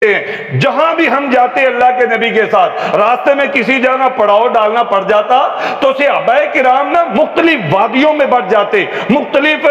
جہاں بھی ہم جاتے اللہ کے نبی کے ساتھ، راستے میں کسی جگہ پڑاؤ ڈالنا پڑ جاتا تو صحابہ کرام نا مختلف وادیوں میں بڑھ جاتے، مختلف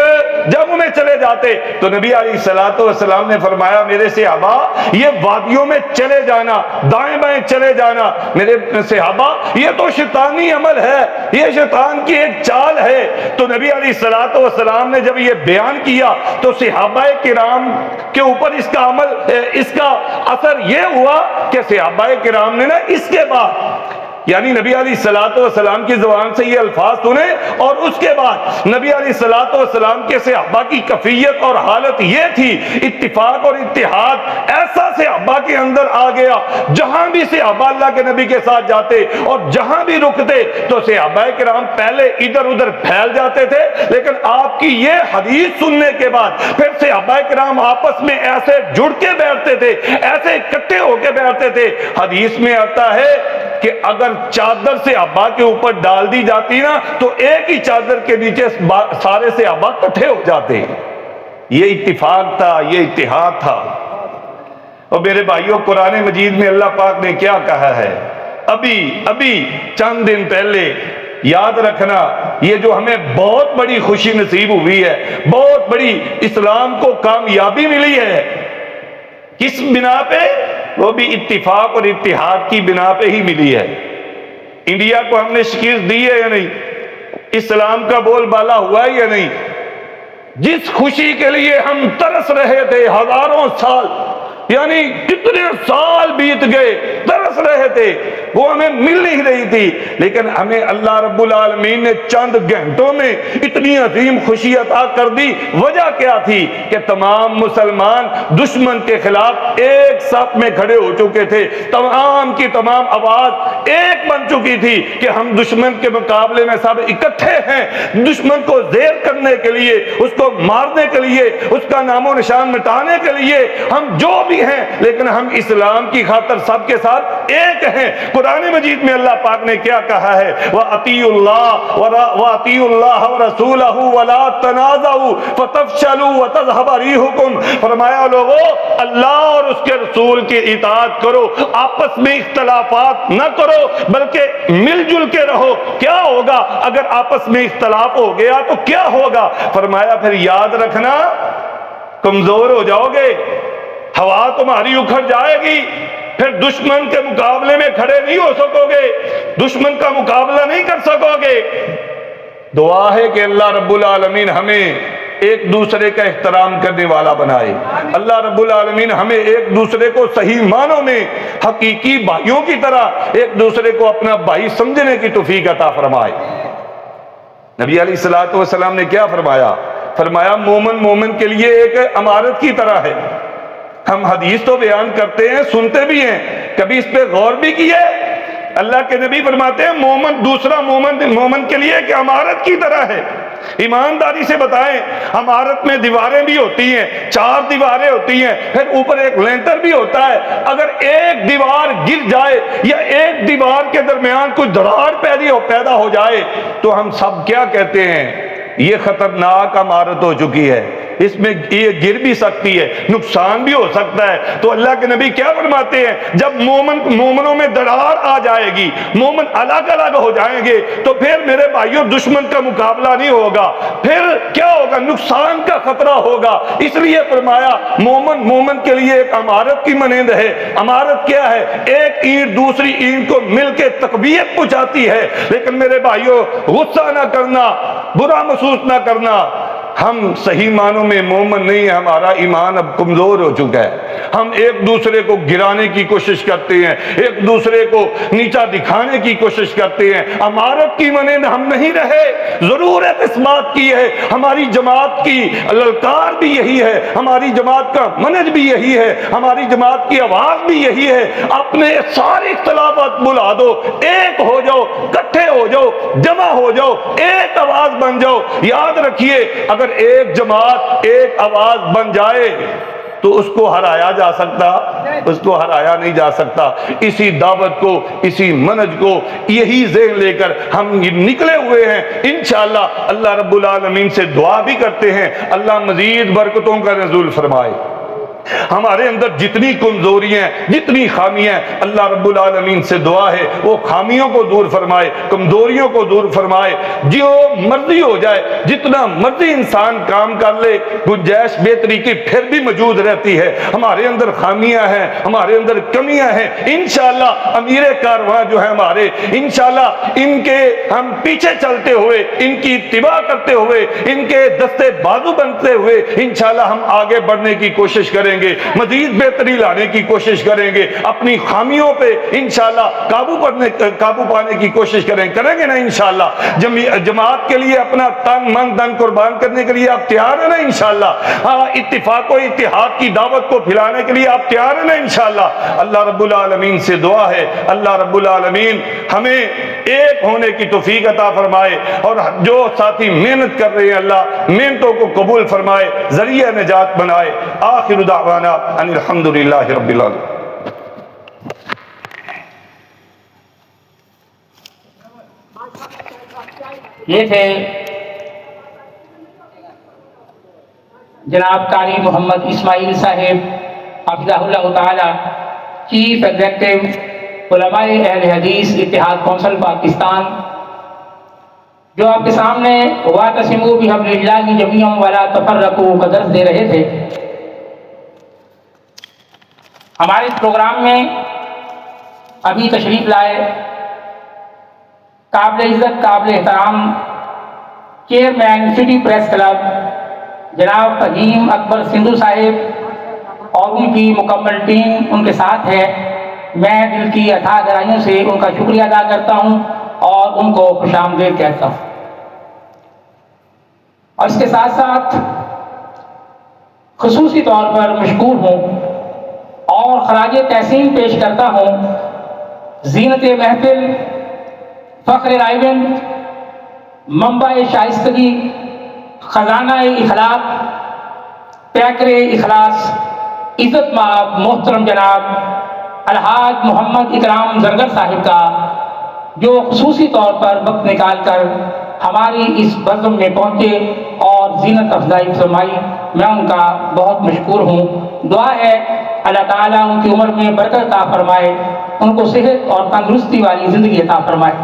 جگہوں میں چلے جاتے، تو نبی علیہ الصلوۃ والسلام نے فرمایا میرے صحابہ یہ وادیوں میں چلے جانا، دائیں بائیں چلے جانا میرے صحابہ یہ تو شیطانی عمل ہے، یہ شیطان کی ایک چال ہے۔ تو نبی علیہ الصلوۃ والسلام نے جب یہ بیان کیا تو صحابہ کرام کے اوپر اس کا عمل، اس کا اثر یہ ہوا کہ صحابہ کرام نے نا اس کے بعد یعنی نبی علیہ الصلوۃ والسلام کی زبان سے یہ الفاظ سنے، اور اس کے بعد نبی علیہ الصلوۃ والسلام کے صحابہ کی کیفیت اور حالت یہ تھی، اتفاق اور اتحاد ایسا صحابہ کے اندر آ گیا، جہاں بھی صحابہ اللہ کے نبی کے ساتھ جاتے اور جہاں بھی رکتے تو صحابہ کرام پہلے ادھر ادھر پھیل جاتے تھے، لیکن آپ کی یہ حدیث سننے کے بعد پھر صحابہ کرام آپس میں ایسے جڑ کے بیٹھتے تھے، ایسے اکٹھے ہو کے بیٹھتے تھے۔ حدیث میں آتا ہے کہ اگر چادر صحابہ کے اوپر ڈال دی جاتی نا تو ایک ہی چادر کے نیچے سارے صحابہ اکٹھے ہو جاتے۔ یہ اتفاق تھا، یہ اتحاد تھا۔ اور میرے بھائیوں قرآن مجید میں اللہ پاک نے کیا کہا ہے؟ ابھی چند دن پہلے یاد رکھنا، یہ جو ہمیں بہت بڑی خوشی نصیب ہوئی ہے، بہت بڑی اسلام کو کامیابی ملی ہے، کس بنا پہ؟ وہ بھی اتفاق اور اتحاد کی بنا پہ ہی ملی ہے۔ انڈیا کو ہم نے شکست دی ہے یا نہیں؟ اسلام کا بول بالا ہوا ہے یا نہیں؟ جس خوشی کے لیے ہم ترس رہے تھے ہزاروں سال، یعنی کتنے سال بیت گئے ترس رہے تھے، وہ ہمیں مل نہیں رہی تھی، لیکن ہمیں اللہ رب العالمین نے چند گھنٹوں میں اتنی عظیم خوشی عطا کر دی۔ وجہ کیا تھی؟ کہ تمام مسلمان دشمن کے خلاف ایک صف میں کھڑے ہو چکے تھے، تمام کی تمام آواز ایک بن چکی تھی کہ ہم دشمن کے مقابلے میں سب اکٹھے ہیں، دشمن کو زیر کرنے کے لیے، اس کو مارنے کے لیے، اس کا نام و نشان مٹانے کے لیے ہم جو بھی ہیں، لیکن ہم اسلام کی خاطر سب کے ساتھ ایک ہیں۔ قرآن مجید میں اللہ پاک نے کیا کہا ہے؟ وَأَطِيعُوا اللَّهَ وَأَطِيعُوا اللَّهَ وَرَسُولَهُ وَلَا تَنَازَعُوا فَتَفْشَلُوا وَتَذْهَبَ رِيحُكُمْ۔ فرمایا لوگو اللہ اور اس کے رسول کی اطاعت کرو، آپس میں اختلافات نہ کرو بلکہ مل جل کے رہو۔ کیا ہوگا اگر آپس میں اختلاف ہو گیا تو کیا ہوگا؟ فرمایا پھر یاد رکھنا کمزور ہو جاؤ گے، ہوا تمہاری اکھڑ جائے گی، پھر دشمن کے مقابلے میں کھڑے نہیں ہو سکو گے، دشمن کا مقابلہ نہیں کر سکو گے۔ دعا ہے کہ اللہ رب العالمین ہمیں ایک دوسرے کا احترام کرنے والا بنائے، اللہ رب العالمین ہمیں ایک دوسرے کو صحیح معنوں میں حقیقی بھائیوں کی طرح ایک دوسرے کو اپنا بھائی سمجھنے کی توفیق عطا فرمائے۔ نبی علیہ الصلوۃ والسلام نے کیا فرمایا؟ فرمایا مومن کے لیے ایک عمارت کی طرح ہے۔ ہم حدیث تو بیان کرتے ہیں، سنتے بھی ہیں، کبھی اس پہ غور بھی کیے؟ اللہ کے نبی فرماتے ہیں مومن دوسرا مومن کے لیے ایک عمارت کی طرح ہے۔ ایمانداری سے بتائیں، عمارت میں دیواریں بھی ہوتی ہیں، 4 دیواریں ہوتی ہیں، پھر اوپر ایک لینٹر بھی ہوتا ہے۔ اگر ایک دیوار گر جائے یا ایک دیوار کے درمیان کوئی دراڑ پیدا ہو جائے تو ہم سب کیا کہتے ہیں؟ یہ خطرناک عمارت ہو چکی ہے، اس میں یہ گر بھی سکتی ہے، نقصان بھی ہو سکتا ہے۔ تو اللہ کے نبی کیا فرماتے ہیں؟ جب مومنوں میں دراڑ آ جائے گی، مومن الگ الگ ہو جائیں گے تو پھر میرے بھائیوں دشمن کا مقابلہ نہیں ہوگا، پھر کیا ہوگا؟ نقصان کا خطرہ ہوگا۔ اس لیے فرمایا مومن کے لیے ایک عمارت کی مانند ہے۔ عمارت کیا ہے؟ ایک اینٹ دوسری اینٹ کو مل کے تقویت پہنچاتی ہے۔ لیکن میرے بھائیوں غصہ نہ کرنا، برا محسوس نہ کرنا، ہم صحیح معنوں میں مومن نہیں ہیں، ہمارا ایمان اب کمزور ہو چکا ہے۔ ہم ایک دوسرے کو گرانے کی کوشش کرتے ہیں، ایک دوسرے کو نیچا دکھانے کی کوشش کرتے ہیں۔ عمارت کی مانند ہم نہیں رہے۔ ضرورت اس بات کی ہے، ہماری جماعت کی للکار بھی یہی ہے، ہماری جماعت کا منہج بھی یہی ہے، ہماری جماعت کی آواز بھی یہی ہے، اپنے سارے اختلافات بلا دو، ایک ہو جاؤ، اکٹھے ہو جاؤ، جمع ہو جاؤ، ایک آواز بن جاؤ۔ یاد رکھیے اگر ایک جماعت ایک آواز بن جائے تو اس کو ہرایا جا سکتا؟ اس کو ہرایا نہیں جا سکتا۔ اسی دعوت کو، اسی منہج کو، یہی ذہن لے کر ہم نکلے ہوئے ہیں۔ انشاءاللہ اللہ رب العالمین سے دعا بھی کرتے ہیں اللہ مزید برکتوں کا نزول فرمائے۔ ہمارے اندر جتنی کمزوریاں جتنی خامیاں، اللہ رب العالمین سے دعا ہے وہ خامیوں کو دور فرمائے، کمزوریوں کو دور فرمائے۔ جو مرضی ہو جائے، جتنا مرضی انسان کام کر لے، گنجائش بہتری کی پھر بھی موجود رہتی ہے۔ ہمارے اندر خامیاں ہیں، ہمارے اندر کمیاں ہیں، انشاءاللہ امیر کارواں جو ہے ہمارے، انشاءاللہ ان کے ہم پیچھے چلتے ہوئے، ان کی اتباع کرتے ہوئے، ان کے دستے بازو بنتے ہوئے انشاءاللہ ہم آگے بڑھنے کی کوشش کریں گے، مزید بہتری لانے کی کوشش کریں گے، اپنی خامیوں پہ انشاءاللہ قابو پانے کی کوشش کریں گے نا انشاءاللہ۔ جماعت کے لیے اپنا تن من دن قربان کرنے کے لیے آپ تیار ہیں نا انشاءاللہ؟ اتفاق و اتحاد کی دعوت کو پھیلانے کے لیے آپ تیار ہیں نا انشاءاللہ؟ اللہ رب العالمین سے دعا ہے اللہ رب العالمین ہمیں ایک ہونے کی توفیق عطا فرمائے، اور جو ساتھی محنت کر رہے ہیں اللہ محنتوں کو قبول فرمائے، ذریعہ نجات بنائے۔ آخر دعوانا ان الحمدللہ رب العالمین۔ یہ تھے جناب قاری محمد اسماعیل صاحب حفظہ اللہ تعالی، چیف ایگزیکٹو علماء اہل حدیث اتحاد کونسل پاکستان، جو آپ کے سامنے واعتصموا بحبل اللہ جمیعا ولا تفرقوا کا درس دے رہے تھے۔ ہمارے اس پروگرام میں ابھی تشریف لائے قابل عزت قابل احترام چیئرمین سٹی پریس کلب جناب فہیم اکبر سندھو صاحب اور ان کی مکمل ٹیم ان کے ساتھ ہے، میں دل کی اتھاہ گہرائیوں سے ان کا شکریہ ادا کرتا ہوں اور ان کو خوش آمدید کہتا ہوں۔ اور اس کے ساتھ ساتھ خصوصی طور پر مشکور ہوں اور خراج تحسین پیش کرتا ہوں زینت محفل، فخر رائبن، منبع شائستگی، خزانہ اخلاق، پیکر اخلاص، عزت مآب محترم جناب الحاج محمد اکرام زرگر صاحب کا، جو خصوصی طور پر وقت نکال کر ہماری اس بزم میں پہنچے اور زینت افزائی فرمائی، میں ان کا بہت مشکور ہوں۔ دعا ہے اللہ تعالیٰ ان کی عمر میں برکت عطا فرمائے، ان کو صحت اور تندرستی والی زندگی عطا فرمائے۔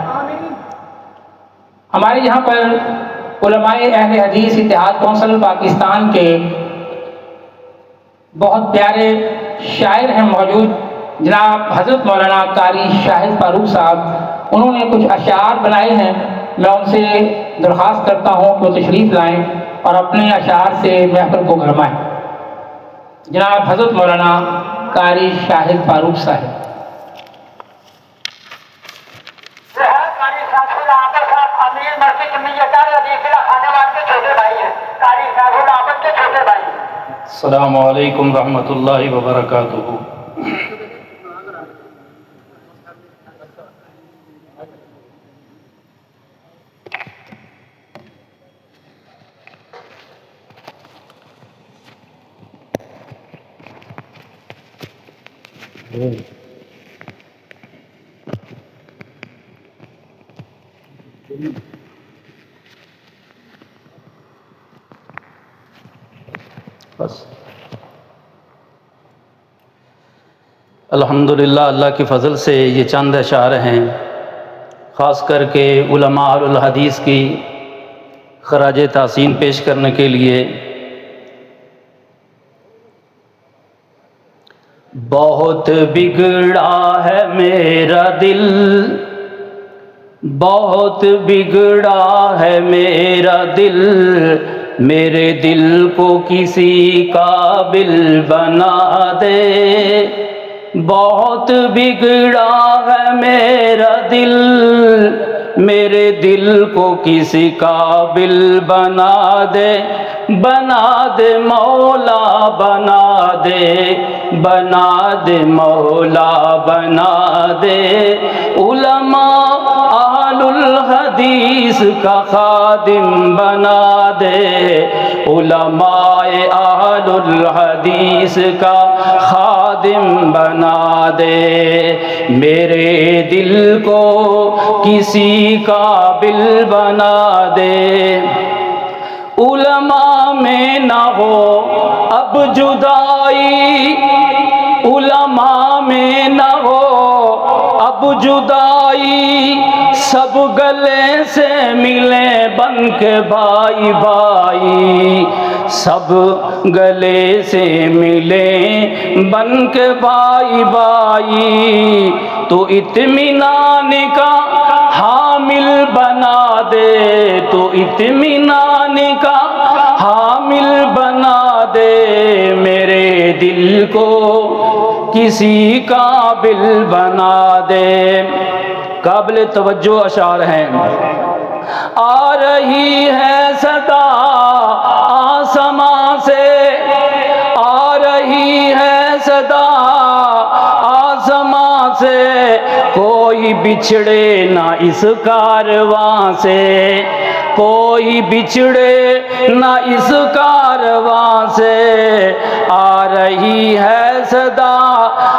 ہمارے یہاں پر علماء اہل حدیث اتحاد کونسل پاکستان کے بہت پیارے شاعر ہیں موجود، جناب حضرت مولانا قاری شاہد فاروق صاحب، انہوں نے کچھ اشعار بنائے ہیں، میں ان سے درخواست کرتا ہوں کہ وہ تشریف لائیں اور اپنے اشعار سے محفل کو گرمائیں۔ جناب حضرت مولانا قاری شاہد فاروق صاحب۔ السلام علیکم ورحمۃ اللہ وبرکاتہ۔ بس الحمدللہ اللہ کے فضل سے یہ چند اشعار ہیں، خاص کر کے علماء الحدیث کی خراج تحسین پیش کرنے کے لیے۔ بہت بگڑا ہے میرا دل، بہت بگڑا ہے میرا دل، میرے دل کو کسی قابل بنا دے۔ بہت بگڑا ہے میرا دل، میرے دل کو کسی قابل بنا دے، بنا دے مولا بنا دے، بنا دے مولا بنا دے۔ علماء اہل الحدیث کا خادم بنا دے، علماء اہل الحدیث کا خادم بنا دے۔ میرے دل کو کسی قابل بنا دے۔ علماء میں نہ ہو اب جدائی، علماء میں نہ ہو اب جدائی، سب گلے سے ملے بن کے بھائی بھائی، سب گلے سے ملے بن کے بھائی بھائی، تو اطمینان کا حامل بنا دے، تو اطمینان کا حامل بنا دے، میرے دل کو کسی قابل بنا دے۔ قابل توجہ اشعار ہیں۔ آ رہی ہے صدا آسمان سے، آ رہی ہے صدا آسمان سے، کوئی بچھڑے نہ اس کارواں سے، کوئی بچھڑے نہ اس کارواں سے، آ رہی ہے صدا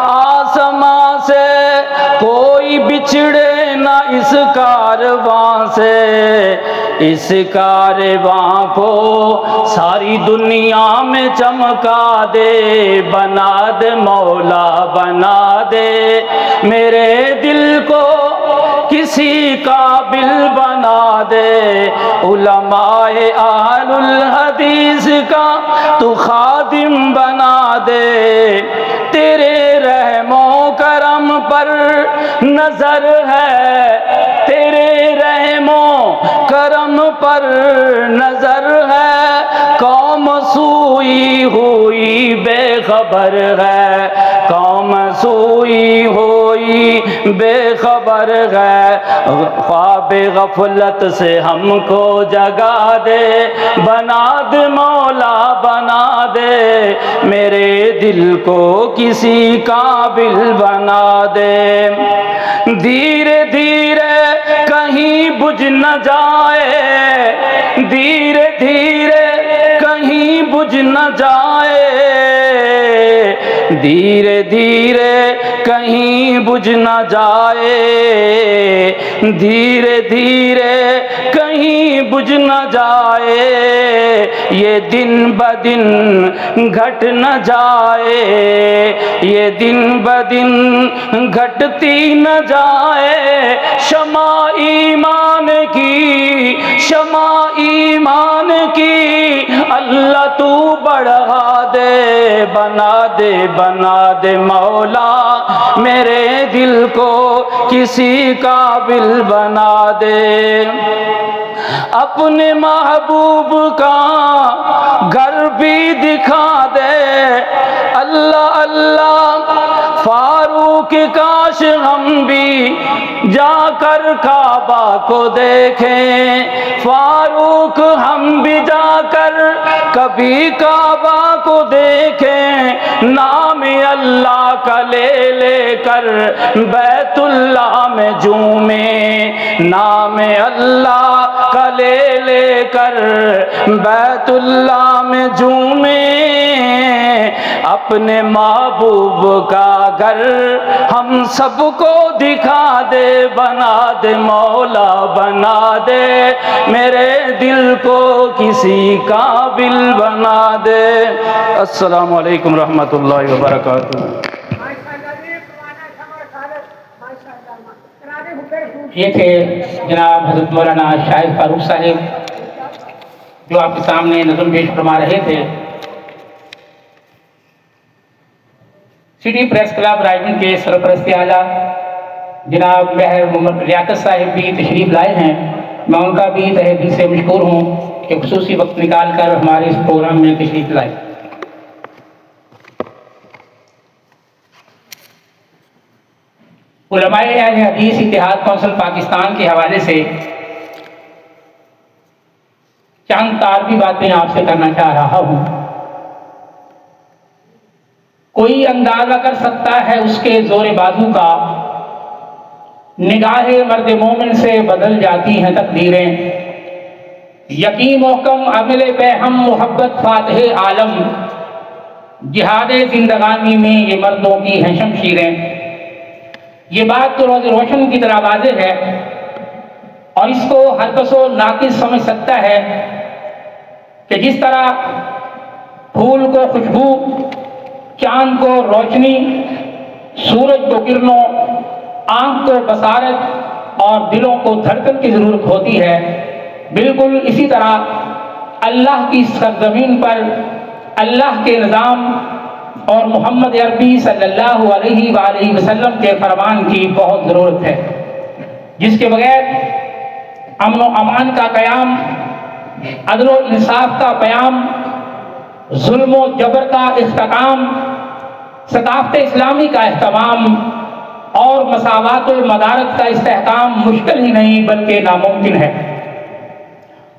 آسمان سے، کوئی بچھڑے نہ اس کارواں سے، اس کارواں کو ساری دنیا میں چمکا دے، بنا دے مولا بنا دے، میرے دل کو کسی قابل بنا دے، علماء اہل الحدیث کا تو خادم بنا دے، تیرے رحم و کرم پر نظر ہے، تیرے رحم و کرم پر نظر ہے، قوم سوئی ہوئی بے خبر ہے، قوم سوئی ہوئی بے خبر ہے، خواب غفلت سے ہم کو جگا دے، بنا دے مولا بنا دے، میرے دل کو کسی قابل بنا دے، دھیرے دھیرے کہیں بجھ نہ جائے، دھیرے دھیرے کہیں بجھ نہ جائے، دھیرے دھیرے کہیں بجھ نہ جائے، دھیرے دھیرے کہیں بجھ نہ جائے، یہ دن بدن گھٹ نہ جائے، یہ دن بدن گھٹتی نہ جائے، شمع ایمان کی، شمع ایمان کی، اللہ تو بڑھا دے، بنا دے بنا دے مولا، میرے دل کو کسی قابل بنا دے، اپنے محبوب کا گھر بھی دکھا دے، اللہ اللہ فاروق کاش ہم بھی جا کر کعبہ کو دیکھیں، فاروق ہم بھی جا کر کبھی کعبہ کو دیکھیں، نام اللہ کا لے لے کر بیت اللہ میں جھومیں، نام اللہ کا لے لے کر بیت اللہ میں جھومیں، اپنے محبوب کا گھر ہم سب کو دکھا دے، بنا دے مولا بنا دے، میرے دل کو کسی قابل بنا دے۔ السلام علیکم ورحمۃ اللہ وبرکاتہ۔ یہ تھے جناب حضرت مولانا شاہد فاروق صاحب جو آپ کے سامنے نظم پیش فرما رہے تھے۔ سٹی پریس کلب رائے کے سرپرست اعلیٰ جناب مہر محمد لیاقت صاحب بھی تشریف لائے ہیں، میں ان کا بھی تہہ دل سے مشکور ہوں کہ خصوصی وقت نکال کر ہمارے اس پروگرام میں تشریف لائے۔ علماء اہل حدیث اتحاد کونسل پاکستان کے حوالے سے چند تعارفی باتیں آپ سے کرنا چاہ رہا ہوں۔ کوئی اندازہ کر سکتا ہے اس کے زور بازو کا، نگاہ مرد مومن سے بدل جاتی ہیں تقدیریں، یقین محکم عمل پہ ہم محبت فاتح عالم، جہاد زندگانی میں یہ مردوں کی ہیں شمشیریں۔ یہ بات تو روز روشن کی طرح واضح ہے اور اس کو ہر کس و ناقص سمجھ سکتا ہے کہ جس طرح پھول کو خوشبو، چاند کو روشنی، سورج کو کرنوں، آنکھ کو بصارت اور دلوں کو دھڑکن کی ضرورت ہوتی ہے، بالکل اسی طرح اللہ کی سرزمین پر اللہ کے نظام اور محمد عربی صلی اللہ علیہ وآلہ وسلم کے فرمان کی بہت ضرورت ہے، جس کے بغیر امن و امان کا قیام، عدل و انصاف کا پیام، ظلم و جبر کا اختتام، ثقافت اسلامی کا اہتمام اور مساوات و مدارت کا استحکام مشکل ہی نہیں بلکہ ناممکن ہے،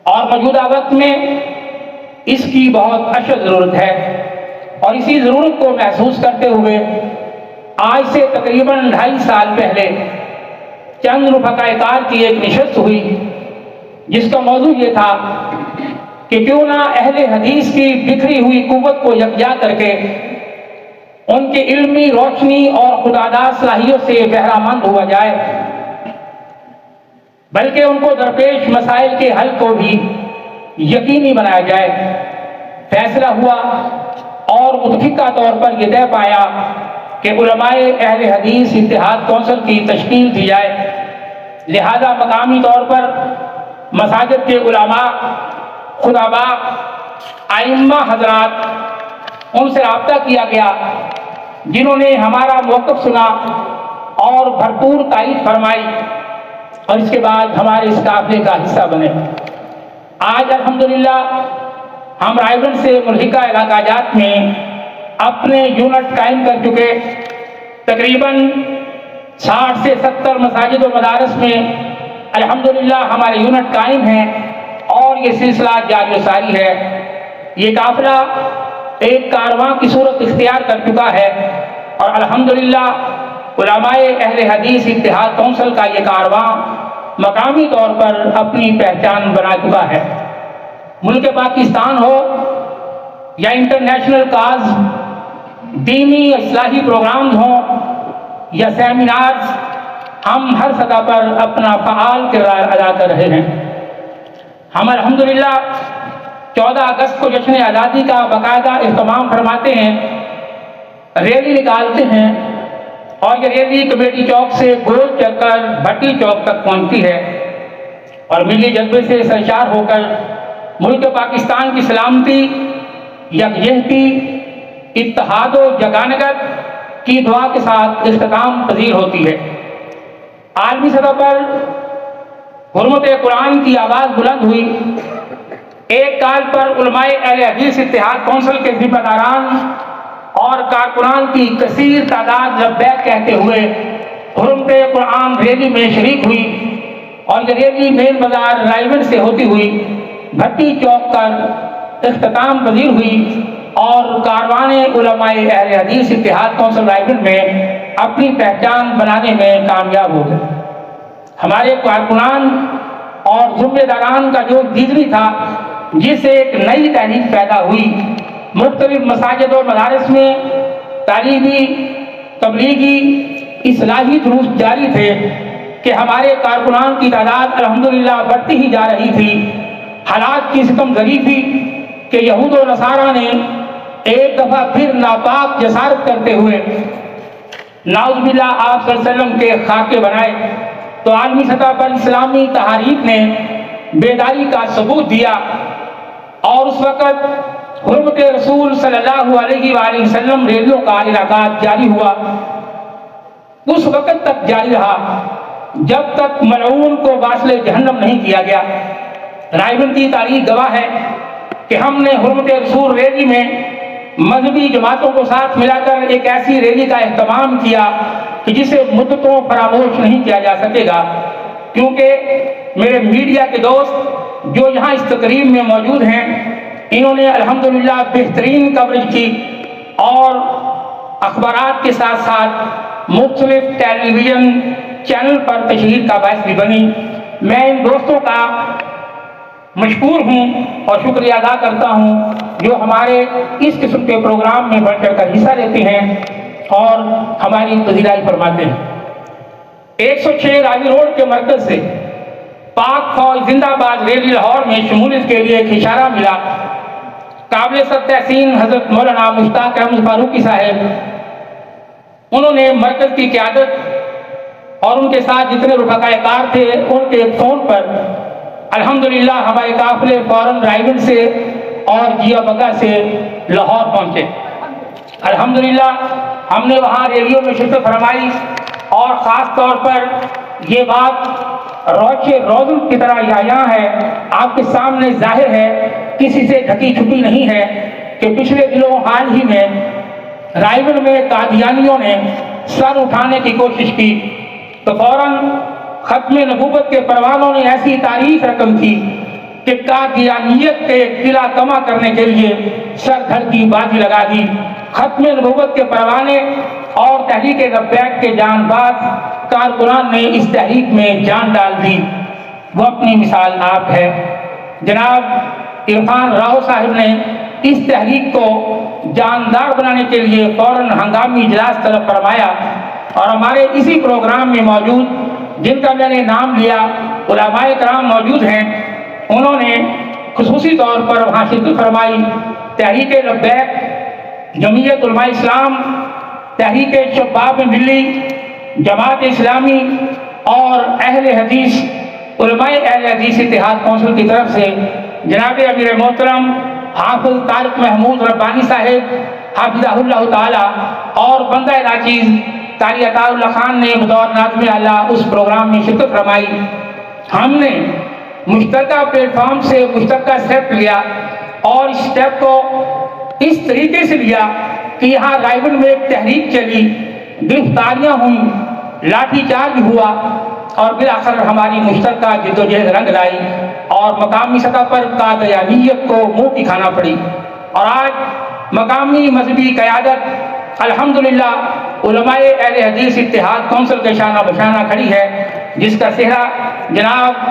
اور موجودہ وقت میں اس کی بہت اشد ضرورت ہے۔ اور اسی ضرورت کو محسوس کرتے ہوئے آج سے تقریباً 2.5 سال پہلے چند رفقائے کار کی ایک نشست ہوئی، جس کا موضوع یہ تھا کہ کیوں نہ اہل حدیث کی بکھری ہوئی قوت کو یکجا کر کے ان کی علمی روشنی اور خداداد صلاحیت سے بہرہ مند ہوا جائے، بلکہ ان کو درپیش مسائل کے حل کو بھی یقینی بنایا جائے۔ فیصلہ ہوا اور متفقہ طور پر یہ طے پایا کہ علماء اہل حدیث اتحاد کونسل کی تشکیل دی جائے، لہذا مقامی طور پر مساجد کے علماء، خطباء، ائمہ حضرات، ان سے رابطہ کیا گیا جنہوں نے ہمارا موقف سنا اور بھرپور تائید فرمائی، اور اس کے بعد ہمارے اس قافلے کا حصہ بنے۔ آج الحمدللہ ہم رائے گنج سے ملحقہ علاقہ جات میں اپنے یونٹ قائم کر چکے، تقریباً 60 سے 70 مساجد و مدارس میں الحمدللہ ہمارے یونٹ قائم ہیں، اور یہ سلسلہ جاری و ساری ہے۔ یہ قافلہ ایک کارواں کی صورت اختیار کر چکا ہے، اور الحمدللہ علماء اہل حدیث اتحاد کونسل کا یہ کارواں مقامی طور پر اپنی پہچان بنا چکا ہے۔ ملک پاکستان ہو یا انٹرنیشنل کاز، دینی اصلاحی پروگرامز ہوں یا سیمینارز، ہم ہر سطح پر اپنا فعال کردار ادا کر رہے ہیں۔ ہم الحمدللہ 14 اگست کو جشن آزادی کا باقاعدہ اہتمام فرماتے ہیں، ریلی نکالتے ہیں، اور یہ ریلی کمیٹی چوک سے گول چل کر بھٹی چوک تک پہنچتی ہے، اور ملی جذبے سے سرشار ہو کر ملک پاکستان کی سلامتی، یکجہتی، اتحاد و یگانگت کی دعا کے ساتھ اختتام پذیر ہوتی ہے۔ عالمی سطح پر حرمت قرآن کی آواز بلند ہوئی۔ ایک کال پر علماء اہل حدیث اتحاد کونسل کے ذمہ داران اور کارکنان کی کثیر تعداد لبیک کہتے ہوئے حرمت قرآن ریلی میں شریک ہوئی، اور یہ ریلی مین بازار رائے گنج سے ہوتی ہوئی بھٹی چوک پر اختتام پذیر ہوئی، اور کاروان علماء اہل حدیث اتحاد کونسل رائے گنج میں اپنی پہچان بنانے میں کامیاب ہو گئے۔ ہمارے کارکنان اور ذمہ داران کا جو دیدنی تھا، جس سے ایک نئی تحریک پیدا ہوئی۔ مختلف مساجد اور مدارس میں تعلیمی، تبلیغی، اصلاحی دروس جاری تھے کہ ہمارے کارکنان کی تعداد الحمدللہ بڑھتی ہی جا رہی تھی۔ حالات کی ستم گری تھی کہ یہود و نصارہ نے ایک دفعہ پھر ناپاک جسارت کرتے ہوئے نعوذ باللہ آپ صلی اللہ علیہ وسلم کے خاکے بنائے، تو عالمی سطح پر اسلامی تحریک نے بیداری کا ثبوت دیا، اور اس وقت حرمت رسول صلی اللہ علیہ وآلہ وسلم ریلیوں کا انعقاد جاری ہوا۔ اس وقت تک جاری رہا جب تک ملعون کو واصل جہنم نہیں کیا گیا۔ رائے گنج کی تاریخ گواہ ہے کہ ہم نے حرمت رسول ریلی میں مذہبی جماعتوں کو ساتھ ملا کر ایک ایسی ریلی کا اہتمام کیا کہ جسے مدتوں فراموش نہیں کیا جا سکے گا، کیونکہ میرے میڈیا کے دوست جو یہاں اس تقریب میں موجود ہیں، انہوں نے الحمدللہ بہترین کوریج کی، اور اخبارات کے ساتھ ساتھ مختلف ٹیلی ویژن چینل پر تشہیر کا باعث بھی بنی۔ میں ان دوستوں کا مشکور ہوں اور شکریہ ادا کرتا ہوں جو ہمارے اس قسم کے پروگرام میں بڑھ چڑھ کر حصہ لیتے ہیں اور ہماری پذیرائی فرماتے ہیں۔ 106 راوی روڈ کے مرکز سے پاک فوج زندہ باد ریلی لاہور میں شمولیت کے لیے ایک اشارہ ملا قابل سب تحسین حضرت مولانا مشتاق احمد فاروقی صاحب، انہوں نے مرکز کی قیادت اور ان کے ساتھ جتنے رفقائے کار تھے ان کے فون پر الحمدللہ ہمارے قافلے فوراً رائیگڑھ سے اور جیا بگا سے لاہور پہنچے۔ الحمدللہ ہم نے وہاں ریلیوں میں شرکت فرمائی اور خاص طور پر یہ بات روش روزن کی طرح یہاں ہے، آپ کے سامنے ظاہر ہے، کسی سے ڈھکی چھپی نہیں ہے کہ پچھلے دنوں حال ہی میں رائیگڑھ میں قادیانیوں نے سر اٹھانے کی کوشش کی تو فوراً ختم نبوت کے پروانوں نے ایسی تاریخ رقم تھی کہ قادیانیت کے قلعہ کما کرنے کے لیے سر دھڑ کی بازی لگا دی۔ ختم نبوت کے پروانے اور تحریک لبیک کے جان باز کارکنان نے اس تحریک میں جان ڈال دی، وہ اپنی مثال آپ ہے۔ جناب عرفان راؤ صاحب نے اس تحریک کو جاندار بنانے کے لیے فوراً ہنگامی اجلاس طلب فرمایا اور ہمارے اسی پروگرام میں موجود جن کا میں نے نام لیا علماء کرام موجود ہیں، انہوں نے خصوصی طور پر وہاں شرکت فرمائی۔ تحریک لبیک، جمعیت علماء اسلام، تحریک شباب ملی، جماعت اسلامی اور اہل حدیث علماء اہل حدیث اتحاد کونسل کی طرف سے جناب امیر محترم حافظ طارق محمود ربانی صاحب حافظہ اللہ تعالی اور بندہ ناچیز قاری عطا اللہ خان نے بطور ناظم اعلیٰ اس پروگرام میں شرکت فرمائی۔ ہم نے مشترکہ پلیٹ فارم سے مشترکہ اسٹیپ لیا اور اس اسٹیپ کو اس طریقے سے لیا کہ یہاں رائیگڑھ میں ایک تحریک چلی، گرفتاریاں ہوئیں، لاٹھی چارج ہوا اور بالآخر ہماری مشترکہ جدوجہد رنگ لائی اور مقامی سطح پر قادیانیت کو منہ کی کھانا پڑی۔ اور آج مقامی مذہبی قیادت الحمدللہ علماء اہل حدیث اتحاد کونسل کے شانہ بشانہ کھڑی ہے، جس کا صحرا جناب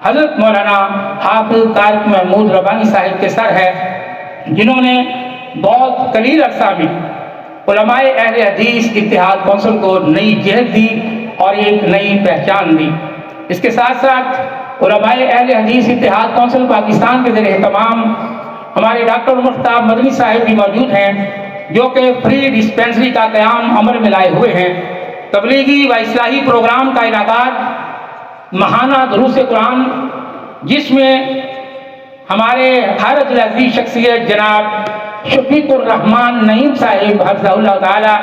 حضرت مولانا حافظ طارق محمود ربانی صاحب کے سر ہے، جنہوں نے بہت قلیل عرصہ میں علماء اہل حدیث اتحاد کونسل کو نئی جہت دی اور ایک نئی پہچان دی۔ اس کے ساتھ ساتھ علماء اہل حدیث اتحاد کونسل پاکستان کے زیر اہتمام ہمارے ڈاکٹر مفتاح مدنی صاحب بھی موجود ہیں، جو کہ فری ڈسپینسری کا قیام عمل میں لائے ہوئے ہیں۔ تبلیغی و اصلاحی پروگرام کا انعقاد ماہانہ دروس قرآن، جس میں ہمارے حضرت العزیز شخصیت جناب شفیق الرحمان نعیم صاحب حفظہ اللہ تعالی،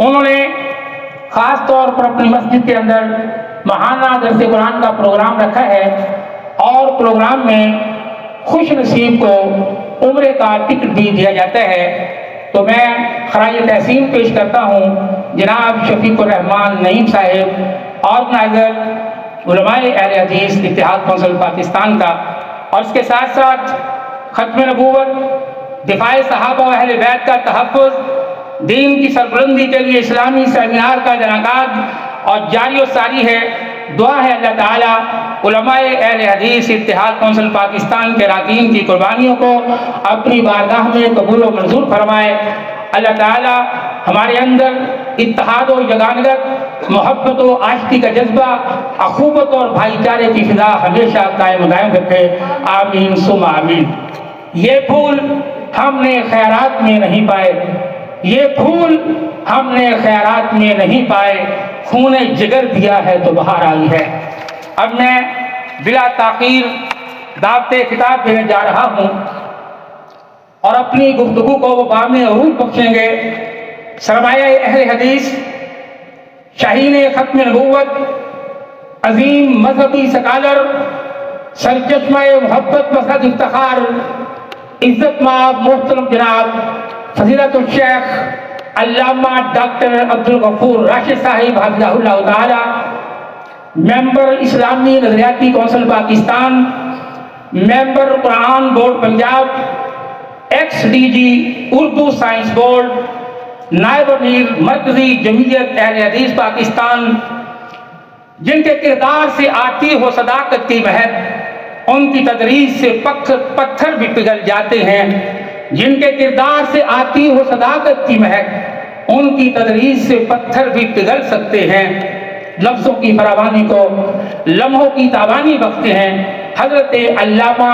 انہوں نے خاص طور پر اپنی مسجد کے اندر ماہانہ درس قرآن کا پروگرام رکھا ہے اور پروگرام میں خوش نصیب کو عمرے کا ٹکٹ بھی دیا جاتا ہے۔ تو میں خراج تحسین پیش کرتا ہوں جناب شفیق الرحمان نعیم صاحب، آرگنائزر علماء اہل حدیث اتحاد کونسل پاکستان کا، اور اس کے ساتھ ساتھ ختم نبوت، دفاع صحابہ و اہل بیت کا تحفظ، دین کی سربلندی کے لیے اسلامی سیمینار کا انعقاد اور جاری و ساری ہے۔ دعا ہے اللہ تعالیٰ علماء اہل حدیث اتحاد کونسل پاکستان کے اراکین کی قربانیوں کو اپنی بارگاہ میں قبول و منظور فرمائے۔ اللہ تعالیٰ ہمارے اندر اتحاد و یگانگت، محبت و عاشقی کا جذبہ، اخوت اور بھائی چارے کی فضا ہمیشہ قائم و دائم رکھے، آمین ثم آمین۔ یہ پھول ہم نے خیرات میں نہیں پائے، یہ پھول ہم نے خیرات میں نہیں پائے، خون جگر دیا ہے تو بہار آئی ہے۔ اب میں بلا تاخیر دعوت خطاب دینے جا رہا ہوں اور اپنی گفتگو کو وہ بام عروج بخشیں گے سرمایہ اہل حدیث، شاہین ختم نبوت، عظیم مذہبی سکالر، سرچشمہ محبت و صد افتخار، عزت مآب محترم جناب فضیلت الشیخ علامہ ڈاکٹر عبدالغفور راشد صاحب حفظہ اللہ تعالی، ممبر اسلامی نظریاتی council Pakistan, member Quran board Punjab, ex D G Urdu science board, نائب امیر مرکزی جمعیت اہل حدیث پاکستان، جن کے کردار سے آتی ہو صداقت کی مہک، ان کی تدریس سے پتھر بھی پگھل جاتے ہیں، جن کے کردار سے آتی ہو صداقت کی مہک، ان کی تدریس سے پتھر بھی پگھل سکتے ہیں، لفظوں کی فراوانی کو لمحوں کی تابانی بخشتے ہیں۔ حضرت علامہ